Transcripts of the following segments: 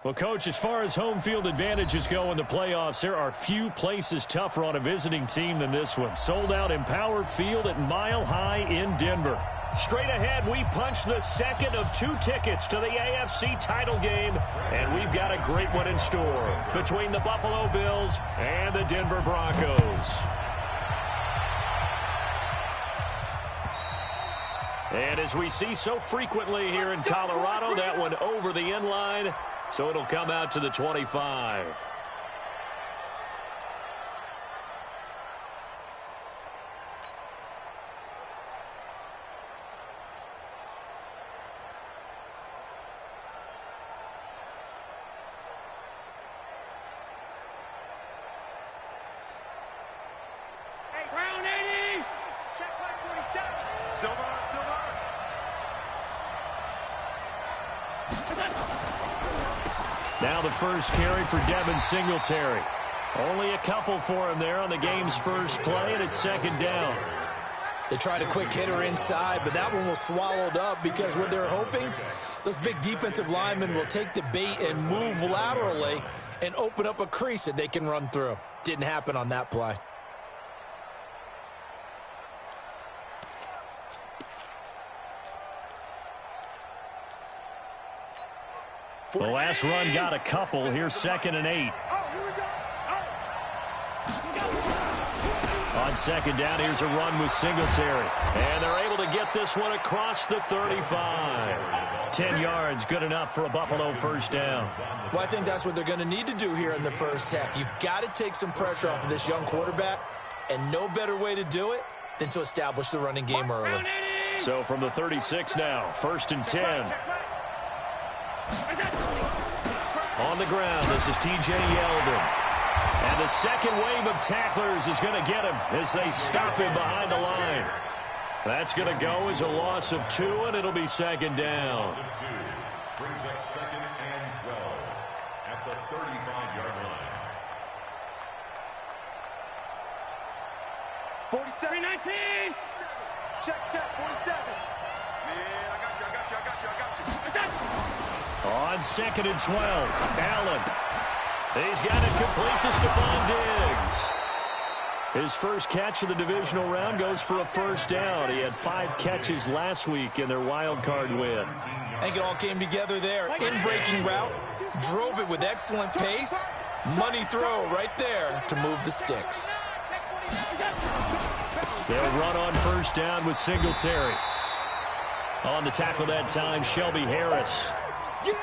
Well, Coach, as far as home field advantages go in the playoffs, there are few places tougher on a visiting team than this one. Sold out Empower Field at Mile High in Denver. Straight ahead, we punch the second of 2 tickets to the AFC title game, and we've got a great one in store between the Buffalo Bills and the Denver Broncos. And as we see so frequently here in Colorado, that one over the end line. So it'll come out to the 25. Hey, Brown 80. Check line 47. Silver. Now the first carry for Devin Singletary. Only a couple for him there on the game's first play, and it's second down. They tried a quick hitter inside, but that one was swallowed up because what they're hoping, those big defensive linemen will take the bait and move laterally and open up a crease that they can run through. Didn't happen on that play. The last run got a couple. Here's 2nd and 8. On second down, here's a run with Singletary. And they're able to get this one across the 35. 10 yards, good enough for a Buffalo first down. Well, I think that's what they're going to need to do here in the first half. You've got to take some pressure off of this young quarterback, and no better way to do it than to establish the running game early. So from the 36 now, 1st and 10. On the ground, this is T.J. Yeldon. And the second wave of tacklers is going to get him as they stop him behind the line. That's going to go as a loss of 2, and it'll be second down. Brings up 2nd and 12 at the 35-yard line. 47. 19. Check, 47. Man, I got you. On 2nd and 12, Allen. He's got it complete to Stephon Diggs. His first catch of the divisional round goes for a first down. He had 5 catches last week in their wild card win. I think it all came together there. In-breaking route, drove it with excellent pace. Money throw right there to move the sticks. They'll run on first down with Singletary. On the tackle that time, Shelby Harris.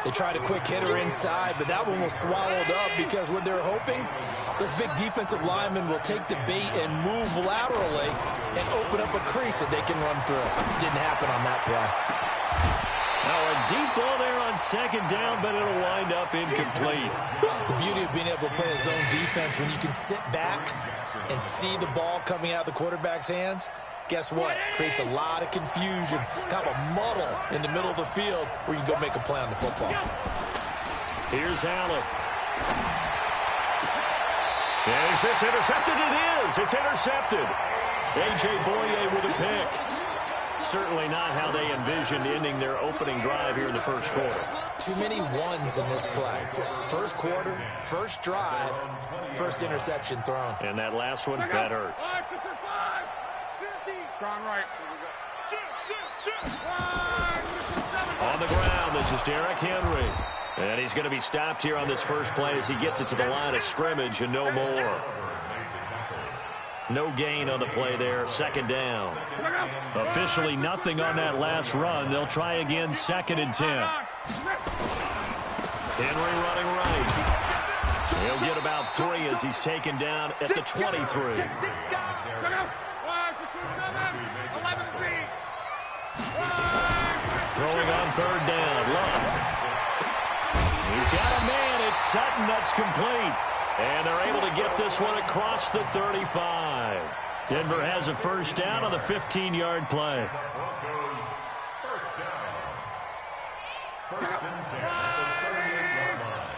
They tried a quick hitter inside, but that one was swallowed up because what they're hoping, those big defensive linemen will take the bait and move laterally and open up a crease that they can run through. Didn't happen on that play. Now a deep ball there on second down, but it'll wind up incomplete. The beauty of being able to play a zone defense, when you can sit back and see the ball coming out of the quarterback's hands, guess what? Creates a lot of confusion, kind of a muddle in the middle of the field where you can go make a play on the football. Here's Allen. Is this intercepted? It is. It's intercepted. A.J. Boye with a pick. Certainly not how they envisioned ending their opening drive here in the first quarter. Too many ones in this play. First quarter, first drive, first interception thrown. And that last one, that hurts. Gone right. On the ground, this is Derrick Henry. And he's going to be stopped here on this first play as he gets it to the line of scrimmage and no more. No gain on the play there, second down. Officially nothing on that last run. They'll try again, 2nd and 10. Henry running right. He'll get about 3 as he's taken down at the 23. Throwing on third down, Love. He's got a man, it's Sutton, that's complete. And they're able to get this one across the 35. Denver has a first down on the 15-yard play. Broncos first down. First and 10 at the 38-yard line.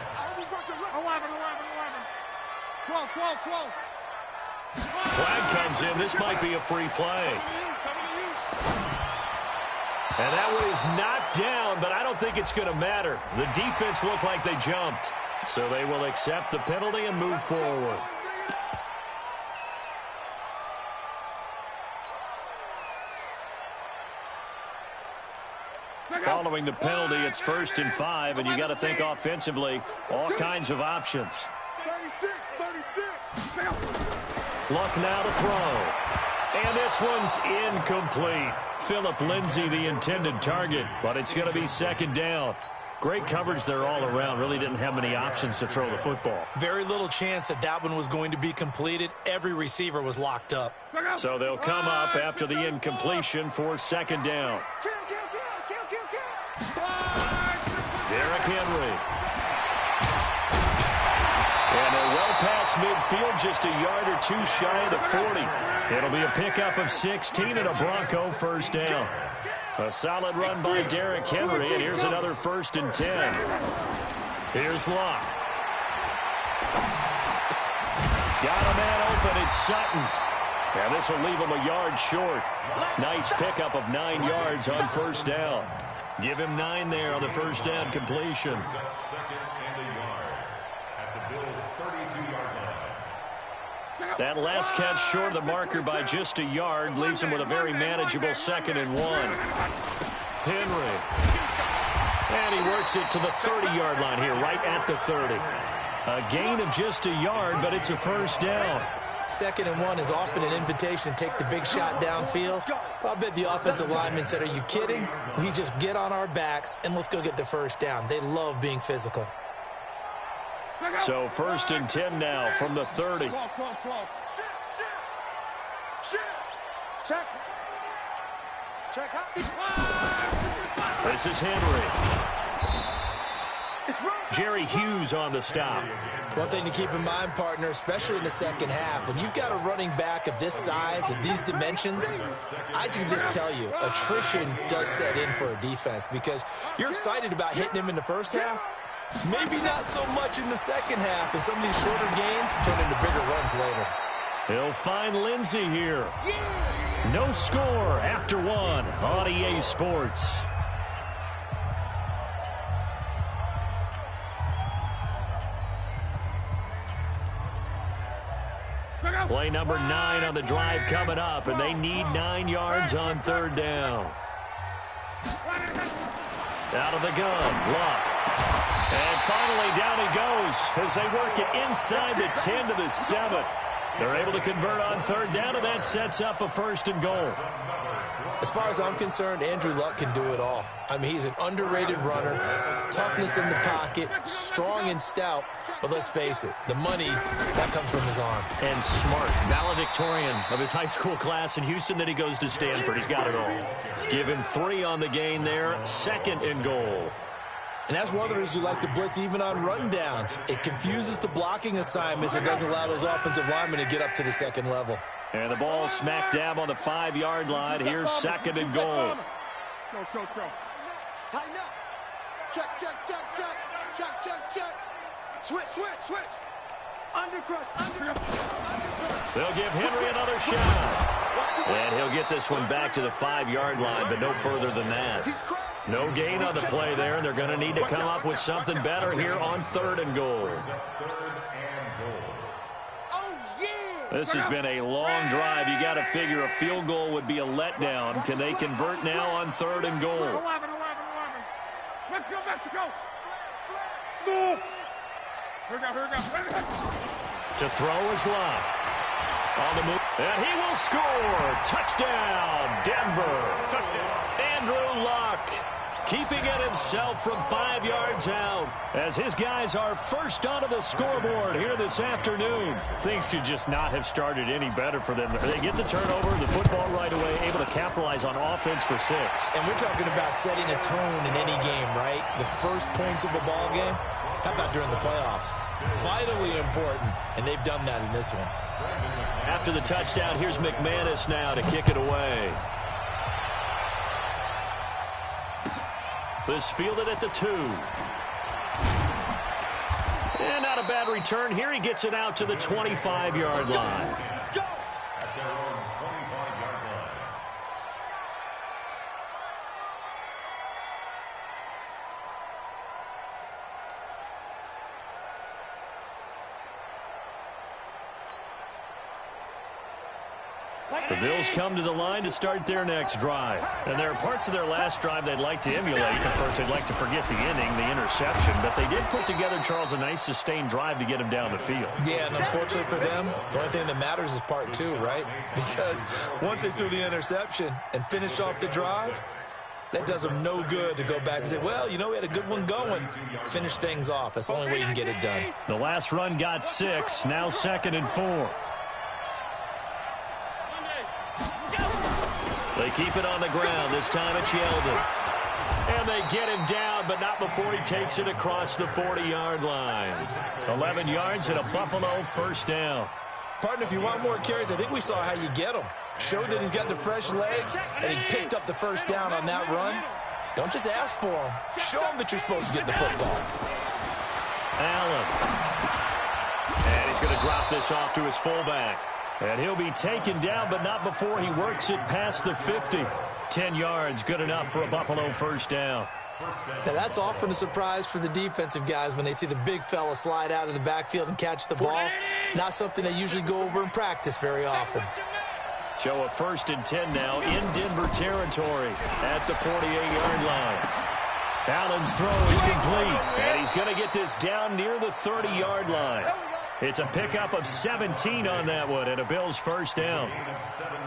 12. Flag comes in. This might be a free play. And that one is knocked down, but I don't think it's going to matter. The defense looked like they jumped. So they will accept the penalty and move forward. Following the penalty, it's 1st and 5, and you got to think offensively, all kinds of options. 36. Luck now to throw. And this one's incomplete. Phillip Lindsay, the intended target, but it's going to be 2nd down. Great coverage there all around. Really didn't have many options to throw the football. Very little chance that one was going to be completed. Every receiver was locked up. So they'll come up after the incompletion for 2nd down. Derrick Henry. And they're well past midfield, just a yard or two shy of the 40. It'll be a pickup of 16 and a Bronco 1st down. A solid run by Derrick Henry, and here's another 1st and 10. Here's Locke. Got a man open, it's Sutton. And this will leave him a yard short. Nice pickup of 9 yards on 1st down. Give him 9 there on the 1st down completion. 2nd and a yard at the Bills' 32-yard line. That last catch short of the marker by just a yard leaves him with a very manageable 2nd and 1. Henry. And he works it to the 30-yard line here, right at the 30. A gain of just a yard, but it's a 1st down. 2nd and 1 is often an invitation to take the big shot downfield. I bet the offensive lineman said, are you kidding? We just get on our backs and let's go get the 1st down. They love being physical. So 1st and 10 now from the 30. This is Henry. Jerry Hughes on the stop. One thing to keep in mind, partner, especially in the 2nd half, when you've got a running back of this size and these dimensions, I can just tell you, attrition does set in for a defense because you're excited about hitting him in the 1st half. Maybe not so much in the 2nd half, and some of these shorter gains turn into bigger runs later. He'll find Lindsay here. No score after 1 on EA Sports. Play number 9 on the drive coming up, and they need 9 yards on 3rd down. Out of the gun, Luck. And finally down he goes as they work it inside the 10 to the 7. They're able to convert on 3rd down, and that sets up a 1st and goal. As far as I'm concerned, Andrew Luck can do it all. I mean, he's an underrated runner, toughness in the pocket, strong and stout. But let's face it, the money, that comes from his arm. And smart, valedictorian of his high school class in Houston. Then he goes to Stanford. He's got it all. Give him 3 on the gain there, 2nd and goal. And that's one of the reasons you like to blitz even on rundowns. It confuses the blocking assignments and doesn't allow those offensive linemen to get up to the 2nd level. And the ball smack dab on the 5-yard line. Here's 2nd and goal. Go. Tighten up. Check. Switch. Undercrush. They'll give Henry another shot. And he'll get this one back to the 5-yard line, but no further than that. No gain on the play there, and they're going to need to come up with something better here on 3rd and goal. This has been a long drive. You got to figure a field goal would be a letdown. Can they convert now on 3rd and goal? 11. Let's go, Mexico. School. Here we go. To throw is Locke. On the move. And he will score. Touchdown, Denver. Andrew Luck keeping it himself from 5 yards out as his guys are first onto the scoreboard here this afternoon. Things could just not have started any better for them. They get the turnover, the football right away, able to capitalize on offense for 6. And we're talking about setting a tone in any game, right? The first points of a ball game. How about during the playoffs? Vitally important, and they've done that in this one. After the touchdown, here's McManus now to kick it away. This fielded at the 2. And not a bad return here. He gets it out to the 25-yard line. The Bills come to the line to start their next drive. And there are parts of their last drive they'd like to emulate. Of course, they'd like to forget the inning, the interception. But they did put together, Charles, a nice sustained drive to get him down the field. Yeah, and unfortunately for them, the only thing that matters is part two, right? Because once they threw the interception and finished off the drive, that does them no good to go back and say, well, you know, we had a good one going. Finish things off. That's the only way you can get it done. The last run got 6. Now 2nd and 4. They keep it on the ground. This time it's Yeldon. And they get him down, but not before he takes it across the 40-yard line. 11 yards and a Buffalo first down. Partner, if you want more carries, I think we saw how you get them. Showed that he's got the fresh legs, and he picked up the first down on that run. Don't just ask for them. Show them that you're supposed to get the football. Allen. And he's going to drop this off to his fullback. And he'll be taken down, but not before he works it past the 50. 10 yards, good enough for a Buffalo first down. Now, that's often a surprise for the defensive guys when they see the big fella slide out of the backfield and catch the ball. Not something they usually go over in practice very often. So a 1st and 10 now in Denver territory at the 48-yard line. Allen's throw is complete, and he's going to get this down near the 30-yard line. It's a pickup of 17 on that one, and a Bills first down.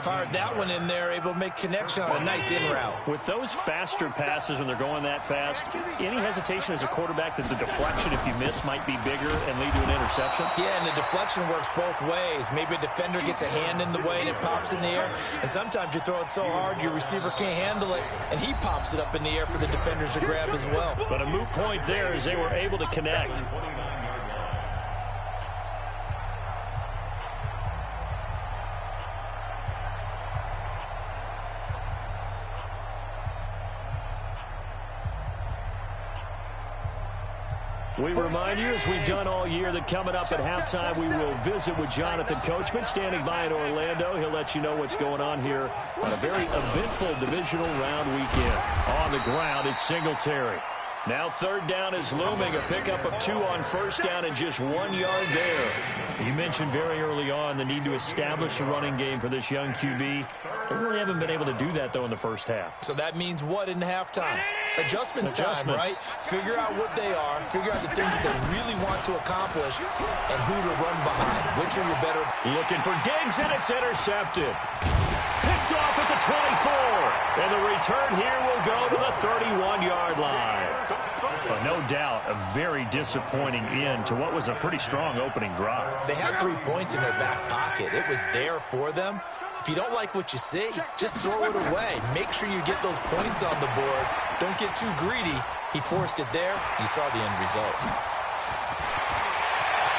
Fired that one in there, able to make connection on a nice in route. With those faster passes when they're going that fast, any hesitation as a quarterback that the deflection, if you miss, might be bigger and lead to an interception? Yeah, and the deflection works both ways. Maybe a defender gets a hand in the way and it pops in the air, and sometimes you throw it so hard your receiver can't handle it, and he pops it up in the air for the defenders to grab as well. But a moot point there as they were able to connect. We remind you, as we've done all year, that coming up at halftime, we will visit with Jonathan Coachman, standing by in Orlando. He'll let you know what's going on here on a very eventful divisional round weekend. On the ground, it's Singletary. Now 3rd down is looming, a pickup of 2 on first down and just 1 yard there. You mentioned very early on the need to establish a running game for this young QB. They really haven't been able to do that, though, in the first half. So that means what in halftime? Adjustments time, right? Figure out what they are, figure out the things that they really want to accomplish, and who to run behind. Which are your better? Looking for Diggs, and it's intercepted. Picked off at the 24. And the return here will go to the 31-yard line. But no doubt, a very disappointing end to what was a pretty strong opening drive. They had 3 points in their back pocket. It was there for them. If you don't like what you see, just throw it away. Make sure you get those points on the board. Don't get too greedy. He forced it there. You saw the end result.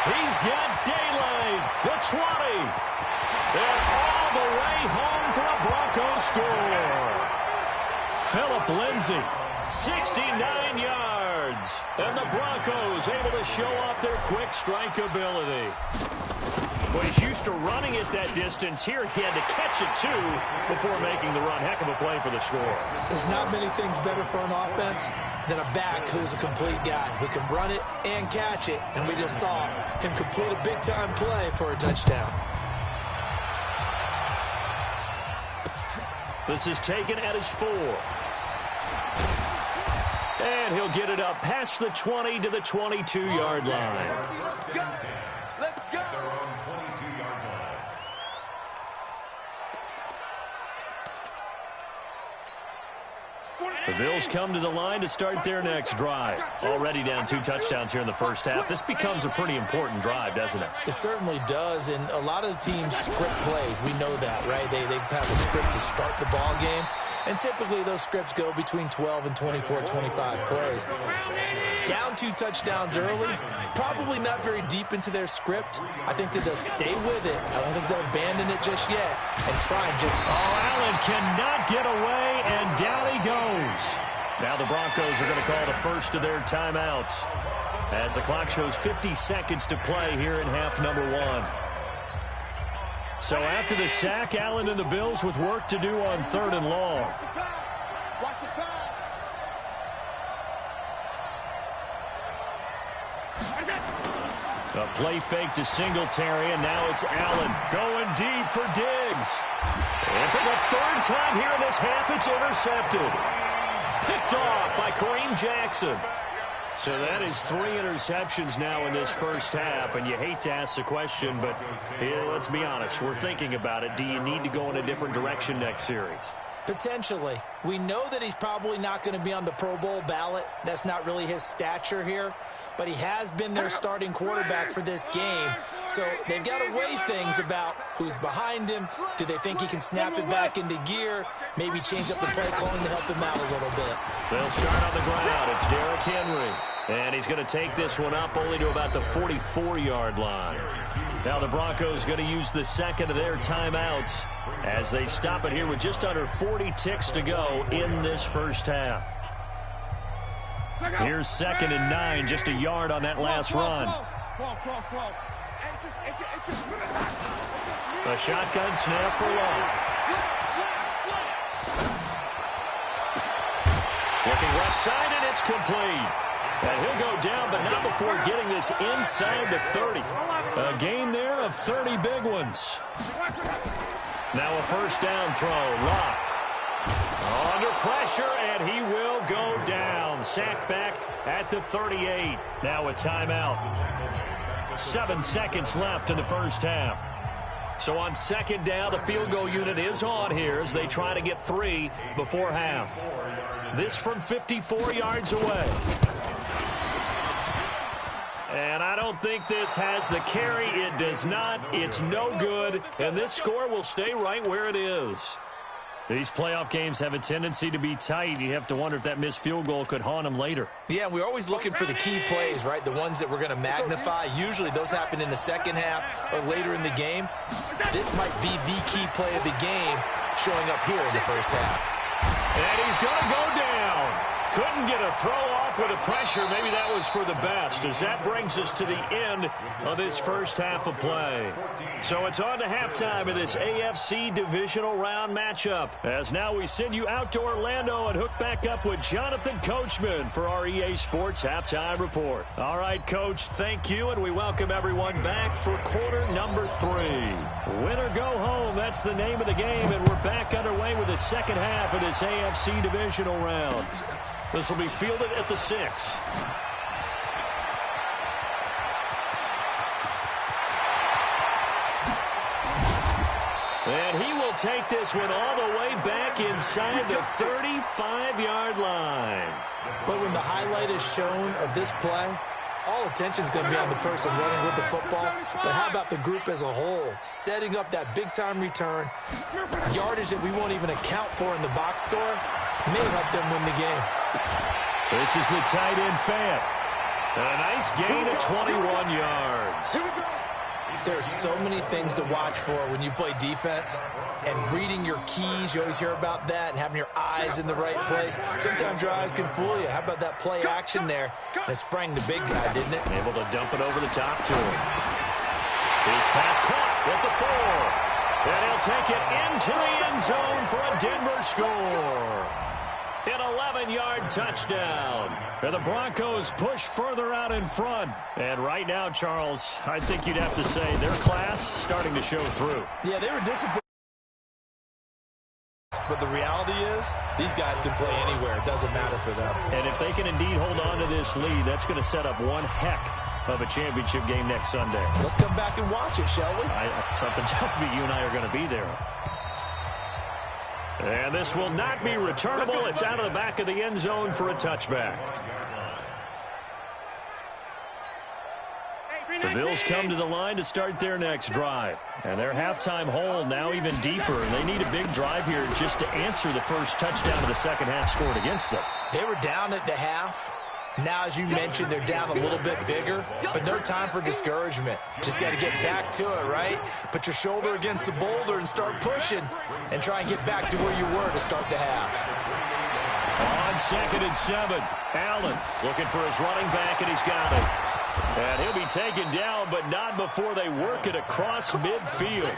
He's got daylight. The 20. And all the way home for a Broncos score. Phillip Lindsay, 69 yards. And the Broncos able to show off their quick strike ability. Well, he's used to running it that distance. Here he had to catch it, too, before making the run. Heck of a play for the score. There's not many things better for an offense than a back who's a complete guy, who can run it and catch it. And we just saw him complete a big-time play for a touchdown. This is taken at his 4. And he'll get it up past the 20 to the 22-yard line. Let's go. The Bills come to the line to start their next drive. Already down 2 touchdowns here in the first half. This becomes a pretty important drive, doesn't it? It certainly does, and a lot of the teams script plays. We know that, right? They have a script to start the ball game, and typically those scripts go between 12 and 24, 25 plays. Down 2 touchdowns early, probably not very deep into their script. I think that they'll stay with it. I don't think they'll abandon it just yet and try and just... Oh, Allen cannot get away, and down he goes. Now the Broncos are going to call the first of their timeouts as the clock shows 50 seconds to play here in half number 1. So after the sack, Allen and the Bills with work to do on 3rd and long. Watch the pass. A play fake to Singletary, and now it's Allen going deep for Diggs. And for the third time here in this half, it's intercepted. Picked off by Kareem Jackson. So that is 3 interceptions now in this first half, and you hate to ask the question, but let's be honest, we're thinking about it. Do you need to go in a different direction next series? Potentially. We know that he's probably not going to be on the Pro Bowl ballot. That's not really his stature here. But he has been their starting quarterback for this game. So they've got to weigh things about who's behind him. Do they think he can snap it back into gear? Maybe change up the play calling to help him out a little bit. They'll start on the ground. It's Derrick Henry. And he's going to take this one up only to about the 44-yard line. Now the Broncos going to use the second of their timeouts as they stop it here with just under 40 ticks to go in this first half. Here's 2nd and 9, just a yard on that last run. A shotgun snap for Love. Looking left side, and it's complete. And he'll go down, but not before getting this inside the 30. A gain there of 30 big ones. Now a first down throw. Locke under pressure, and he will go down. Sacked back at the 38. Now a timeout. 7 seconds left in the first half. So on second down, the field goal unit is on here as they try to get 3 before half. This from 54 yards away. And I don't think this has the carry. It does not. It's no good. And this score will stay right where it is. These playoff games have a tendency to be tight. You have to wonder if that missed field goal could haunt them later. Yeah, we're always looking for the key plays, right? The ones that we're going to magnify. Usually those happen in the second half or later in the game. This might be the key play of the game showing up here in the first half. And he's going to go down. Couldn't get a throw off with the pressure. Maybe that was for the best, as that brings us to the end of this first half of play. So it's on to halftime of this AFC divisional round matchup, as now we send you out to Orlando and hook back up with Jonathan Coachman for our EA Sports Halftime Report. All right, Coach, thank you, and we welcome everyone back for quarter number 3. Win or go home, that's the name of the game, and we're back underway with the second half of this AFC divisional round. This will be fielded at the 6. And he will take this one all the way back inside the 35-yard line. But when the highlight is shown of this play, all attention is going to be on the person running with the football. But how about the group as a whole? Setting up that big-time return, yardage that we won't even account for in the box score, may help them win the game. This is the tight end Fant. And a nice gain of 21 yards. There are so many things to watch for when you play defense. And reading your keys, you always hear about that, and having your eyes in the right place. Sometimes your eyes can fool you. How about that play action there? And it sprang the big guy, didn't it? Able to dump it over the top to him. His pass caught at the 4. And he'll take it into the end zone for a Denver score. An 11-yard touchdown. And the Broncos push further out in front. And right now, Charles, I think you'd have to say their class starting to show through. Yeah, they were disappointed. But the reality is, these guys can play anywhere. It doesn't matter for them. And if they can indeed hold on to this lead, that's going to set up one heck of a championship game next Sunday. Let's come back and watch it, shall we? Something tells me you and I are going to be there. And this will not be returnable. It's out of the back of the end zone for a touchback. The Bills come to the line to start their next drive. And their halftime hole now even deeper. And they need a big drive here just to answer the first touchdown of the second half scored against them. They were down at the half. Now, as you mentioned, they're down a little bit bigger, but no time for discouragement. Just got to get back to it, right? Put your shoulder against the boulder and start pushing and try and get back to where you were to start the half. On 2nd and 7, Allen looking for his running back, and he's got it. And he'll be taken down, but not before they work it across midfield.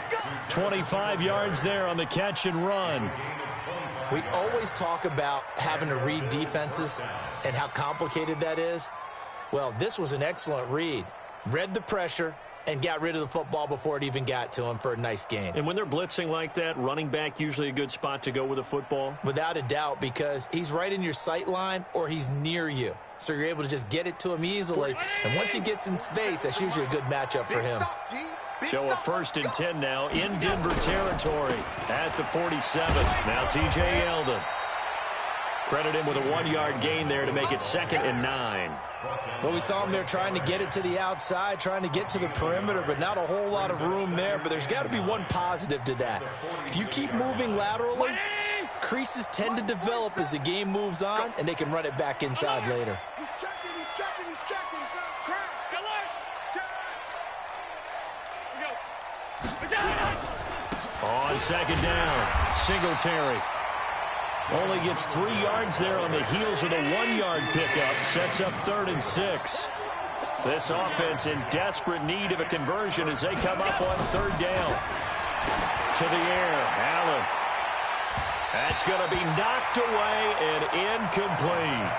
25 yards there on the catch and run. We always talk about having to read defenses and how complicated that is. Well, this was an excellent read. read the pressure, and got rid of the football before it even got to him for a nice gain. And when they're blitzing like that, running back usually a good spot to go with a football? Without a doubt, because he's right in your sight line or he's near you. So you're able to just get it to him easily. And once he gets in space, that's usually a good matchup for him. So a 1st and 10 now in Denver territory at the 47. Now T.J. Yeldon. Credit him with a 1-yard gain there to make it 2nd and 9. Well, we saw him there trying to get it to the outside, trying to get to the perimeter, but not a whole lot of room there. But there's got to be one positive to that. If you keep moving laterally, creases tend to develop as the game moves on, and they can run it back inside later. He's checking, he's checking, he's checking. Crash. On 2nd down, Singletary. Only gets 3 yards there on the heels of the 1-yard pickup. Sets up 3rd and 6. This offense in desperate need of a conversion as they come up on 3rd down. To the air, Allen. That's going to be knocked away and incomplete.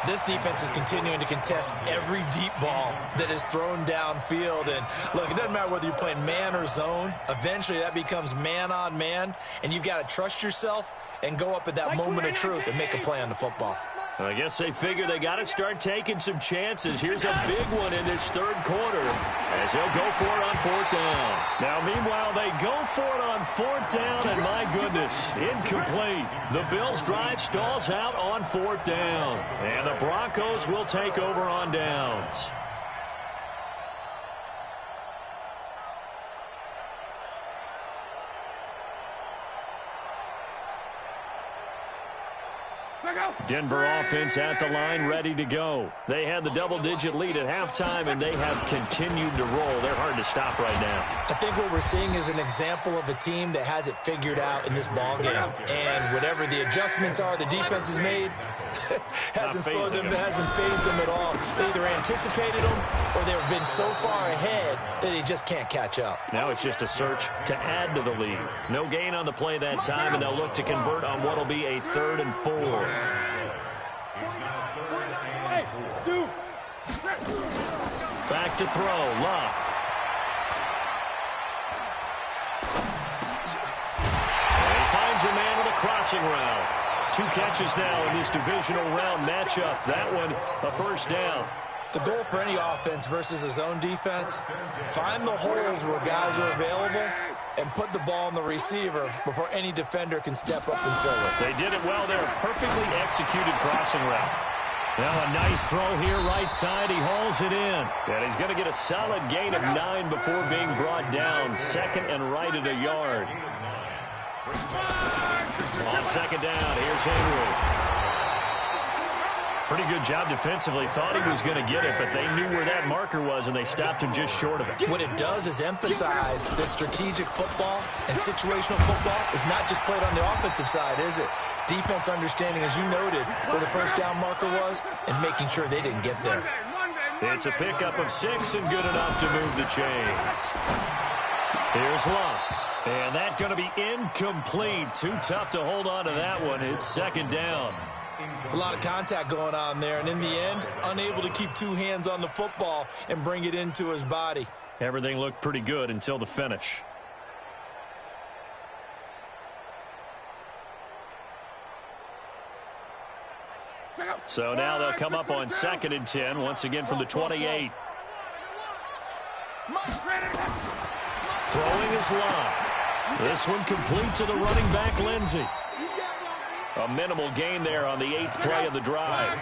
This defense is continuing to contest every deep ball that is thrown downfield. And, look, it doesn't matter whether you're playing man or zone. Eventually, that becomes man-on-man, and you've got to trust yourself and go up at that moment of truth and make a play on the football. I guess they figure they got to start taking some chances. Here's a big one in this 3rd quarter as they'll go for it on 4th down. Now, meanwhile, they go for it on 4th down, and my goodness, incomplete. The Bills' drive stalls out on 4th down, and the Broncos will take over on downs. Denver offense at the line, ready to go. They had the double-digit lead at halftime, and they have continued to roll. They're hard to stop right now. I think what we're seeing is an example of a team that has it figured out in this ballgame. And whatever the adjustments are the defense has made, hasn't slowed them, hasn't phased them at all. They either anticipated them or they've been so far ahead that they just can't catch up. Now it's just a search to add to the lead. No gain on the play that time, and they'll look to convert on what will be a 3rd and 4. Back to throw, Love. And he finds a man with a crossing route. 2 catches now in this divisional round matchup. That one, a 1st down. The goal for any offense versus a zone defense, find the holes where guys are available and put the ball on the receiver before any defender can step up and fill it. They did it well there. Perfectly executed crossing route. Now a nice throw here, right side. He hauls it in. And he's going to get a solid gain of 9 before being brought down. 2nd and right at a yard. On 2nd down, here's Henry. Pretty good job defensively. Thought he was going to get it, but they knew where that marker was, and they stopped him just short of it. What it does is emphasize that strategic football and situational football is not just played on the offensive side, is it? Defense understanding, as you noted, where the 1st down marker was and making sure they didn't get there. It's a pickup of 6 and good enough to move the chains. Here's Love. And that's going to be incomplete. Too tough to hold on to that one. It's 2nd down. It's a lot of contact going on there, and in the end, unable to keep 2 hands on the football and bring it into his body. Everything looked pretty good until the finish. So now they'll come up on 2nd and 10, once again from the 28. Throwing is Love. This one complete to the running back, Lindsey. A minimal gain there on the 8th play of the drive.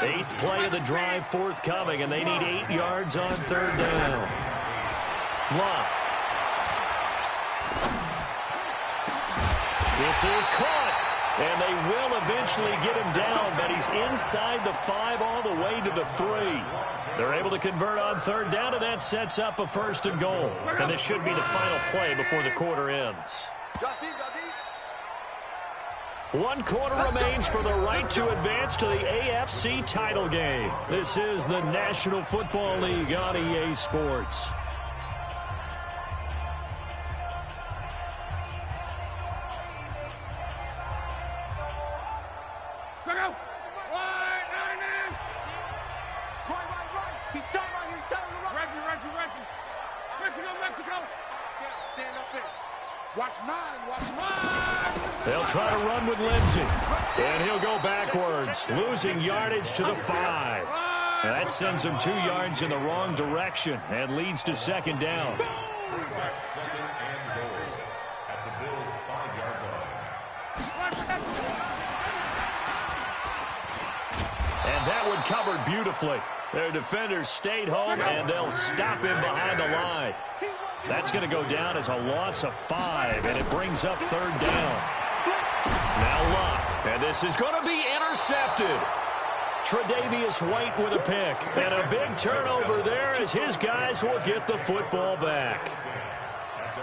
8th play of the drive forthcoming, and they need 8 yards on 3rd down. Love. This is caught, and they will eventually get him down, but he's inside the 5 all the way to the 3. They're able to convert on 3rd down, and that sets up a 1st and goal. And this should be the final play before the quarter ends. 1 quarter remains for the right to advance to the AFC title game. This is the National Football League on EA Sports. Right. He's turning right. He's turning right. Mexico, Mexico. Stand up there. Watch 9, watch 9. They'll try to run with Lindsey. And he'll go backwards, losing yardage to the 5. And that sends him 2 yards in the wrong direction and leads to second down. Brings up second and goal at the Bills' 5-yard line. And that one covered beautifully. Their defenders stayed home, and they'll stop him behind the line. That's going to go down as a loss of 5, and it brings up third down. Now Luck, and this is going to be intercepted. Tre'Davious White with a pick, and a big turnover there as his guys will get the football back.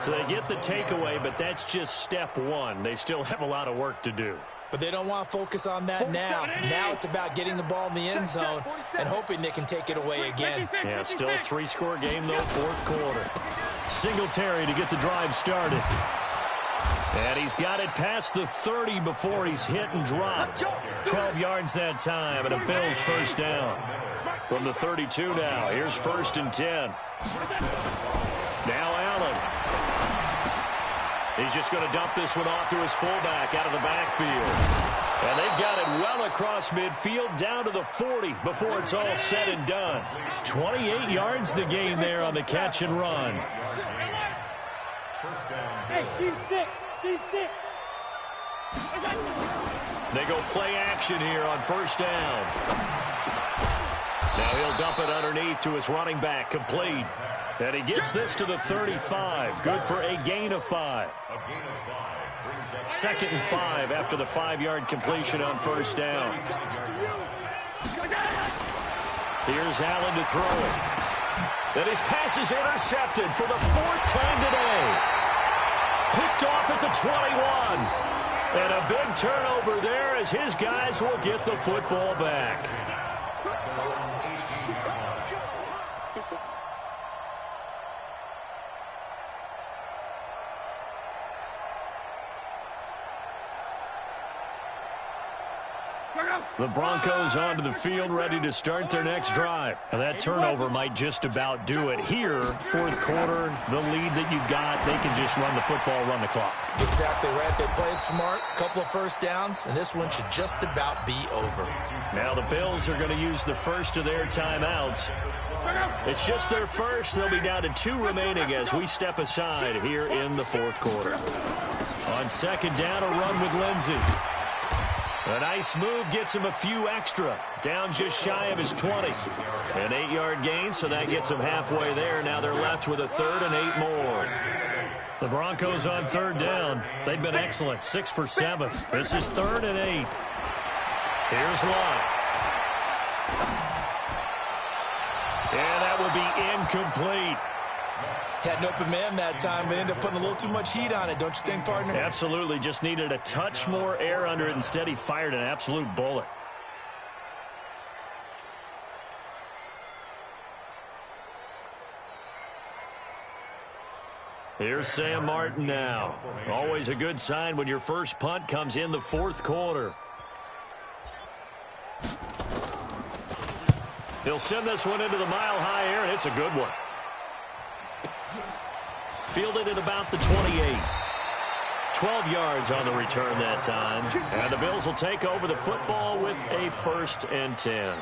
So they get the takeaway, but that's just step 1. They still have a lot of work to do. But they don't want to focus on that now. Now it's about getting the ball in the end zone and hoping they can take it away again. Yeah, still a 3-score game, though, fourth quarter. Singletary to get the drive started. And he's got it past the 30 before he's hit and dropped. 12 yards that time, and a Bills first down. From the 32 now, here's 1st and 10. Now Allen. He's just going to dump this one off to his fullback out of the backfield. And they've got it well across midfield down to the 40 before it's all said and done. 28 yards the gain there on the catch and run. Hey, Steve 6. Steve 6. They go play action here on first down. Now he'll dump it underneath to his running back, complete. And he gets this to the 35. Good for a gain of 5. Second and 5 after the 5-yard completion on first down. Here's Allen to throw it. And his pass is intercepted for the 4th time today. Picked off at the 21. And a big turnover there as his guys will get the football back. The Broncos onto the field, ready to start their next drive. Now that turnover might just about do it. Here, fourth quarter, the lead that you've got, they can just run the football, run the clock. Exactly right. They played smart, couple of first downs, and this one should just about be over. Now the Bills are going to use the first of their timeouts. It's just their first. They'll be down to 2 remaining as we step aside here in the fourth quarter. On second down, a run with Lindsey. A nice move gets him a few extra. Down just shy of his 20. An 8-yard gain, so that gets him halfway there. Now they're left with a 3rd and 8 more. The Broncos on third down. They've been excellent, 6 for 7. This is 3rd and 8. Here's Luck. And that will be incomplete. Had an open man that time, but ended up putting a little too much heat on it, don't you think, partner? Absolutely. Just needed a touch more air under it. Instead, he fired an absolute bullet. Here's Sam Martin now. Always a good sign when your first punt comes in the fourth quarter. He'll send this one into the mile-high air, and it's a good one. Fielded at about the 28. 12 yards on the return that time. And the Bills will take over the football with a 1st and 10.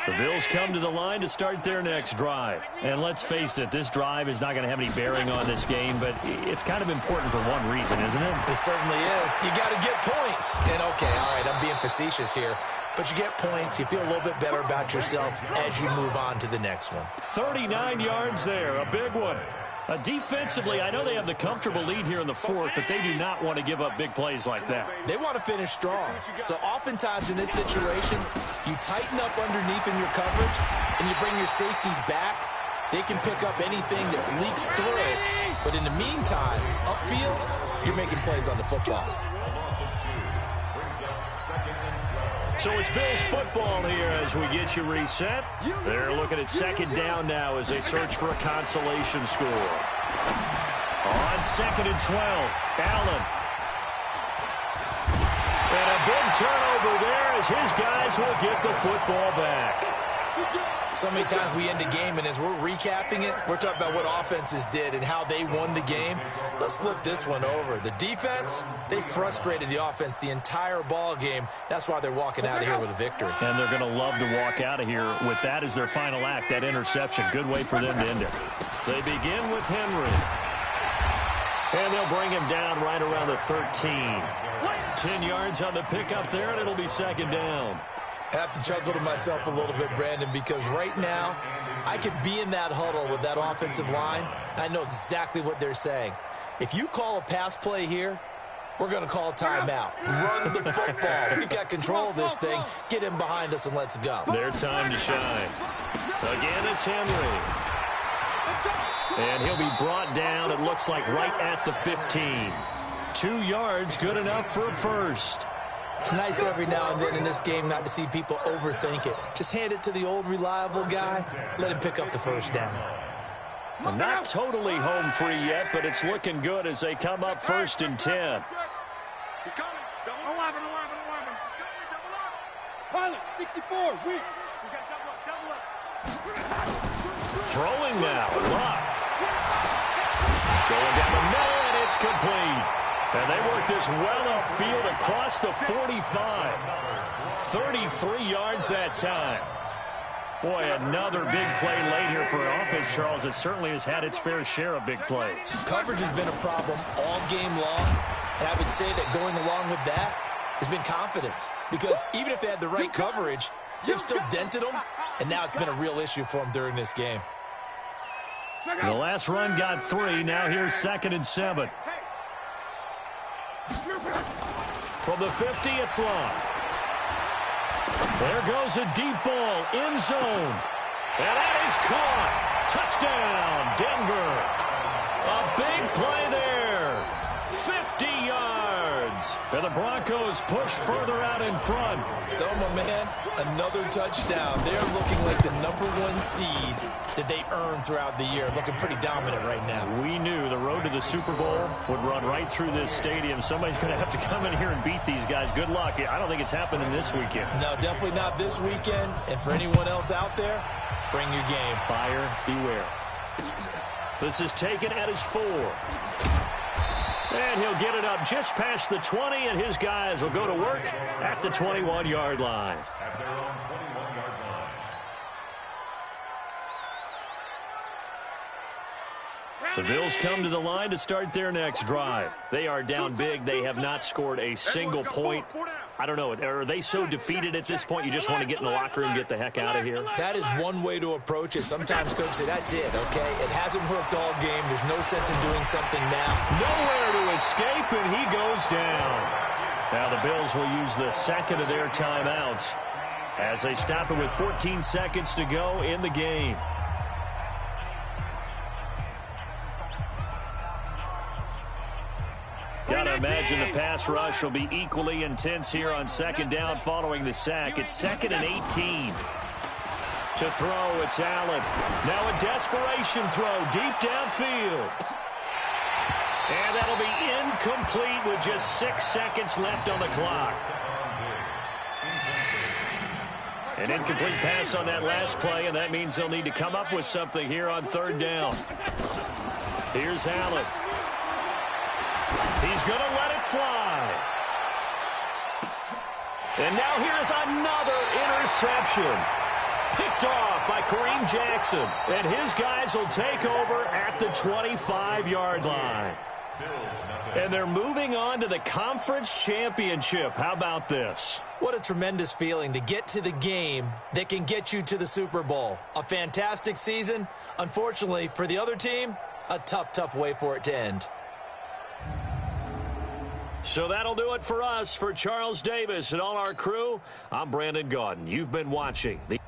The Bills come to the line to start their next drive. And let's face it, this drive is not going to have any bearing on this game, but it's kind of important for one reason, isn't it? It certainly is. You got to get points. And, okay, all right, I'm being facetious here. But you get points, you feel a little bit better about yourself as you move on to the next one. 39 yards there, a big one. Defensively, I know they have the comfortable lead here in the fourth, but they do not want to give up big plays like that. They want to finish strong. So oftentimes in this situation, you tighten up underneath in your coverage, and you bring your safeties back. They can pick up anything that leaks through. But in the meantime, upfield, you're making plays on the football. So it's Bills football here as we get you reset. They're looking at second down now as they search for a consolation score. On 2nd and 12, Allen. And a big turnover there as his guys will get the football back. So many times we end a game, and as we're recapping it, we're talking about what offenses did and how they won the game. Let's flip this one over. The defense, they frustrated the offense the entire ball game. That's why they're walking out of here with a victory. And they're going to love to walk out of here with that as their final act, that interception. Good way for them to end it. They begin with Henry. And they'll bring him down right around the 13. 10 yards on the pickup there, and it'll be second down. I have to chuckle to myself a little bit, Brandon, because right now I could be in that huddle with that offensive line, and I know exactly what they're saying. If you call a pass play here, we're going to call a timeout. Run the football. We've got control of this thing. Get him behind us and let's go. Their time to shine. Again, it's Henry. And he'll be brought down, it looks like, right at the 15. 2 yards, good enough for a first. It's nice every now and then in this game not to see people overthink it. Just hand it to the old reliable guy. Let him pick up the first down. Not totally home free yet, but it's looking good as they come up 1st and 10. He's coming. Double 11. Pilot, 64, weak. We got double up. Throwing now, Luck. Going down the middle, and it's complete. And they work this well upfield across the 45. 33 yards that time. Boy, another big play late here for an offense, Charles. It certainly has had its fair share of big plays. Coverage has been a problem all game long, and I would say that going along with that has been confidence. Because even if they had the right coverage, they've still dented them, and now it's been a real issue for them during this game. The last run got 3. Now here's 2nd and 7. From the 50, it's Long. There goes a deep ball, end zone. And that is caught. Touchdown, Denver. A big play there. 50 yards. And the Broncos push further out in front. So, my man, another touchdown. They're looking like the #1 seed that they earned throughout the year. Looking pretty dominant right now. We knew the road to the Super Bowl would run right through this stadium. Somebody's going to have to come in here and beat these guys. Good luck. I don't think it's happening this weekend. No, definitely not this weekend. And for anyone else out there, bring your game. Buyer beware. This is taken at his 4. And he'll get it up just past the 20, and his guys will go to work at the 21-yard line. At their own 21-yard line. The Bills come to the line to start their next drive. They are down big. They have not scored a single point. I don't know. Are they so defeated at this point you just want to get in the locker room and get the heck out of here? That is one way to approach it. Sometimes coaches say, that's it, okay? It hasn't worked all game. There's no sense in doing something now. Nowhere to escape, and he goes down. Now the Bills will use the second of their timeouts as they stop it with 14 seconds to go in the game. Gotta imagine the pass rush will be equally intense here on second down following the sack. It's 2nd and 18. To throw, it's Allen. Now a desperation throw deep downfield. And that'll be incomplete with just 6 seconds left on the clock. An incomplete pass on that last play, and that means they'll need to come up with something here on 3rd down. Here's Allen. He's going to let it fly. And now here's another interception. Picked off by Kareem Jackson. And his guys will take over at the 25-yard line. And they're moving on to the conference championship. How about this? What a tremendous feeling to get to the game that can get you to the Super Bowl. A fantastic season. Unfortunately, for the other team, a tough way for it to end. So that'll do it for us. For Charles Davis and all our crew, I'm Brandon Gaudin. You've been watching the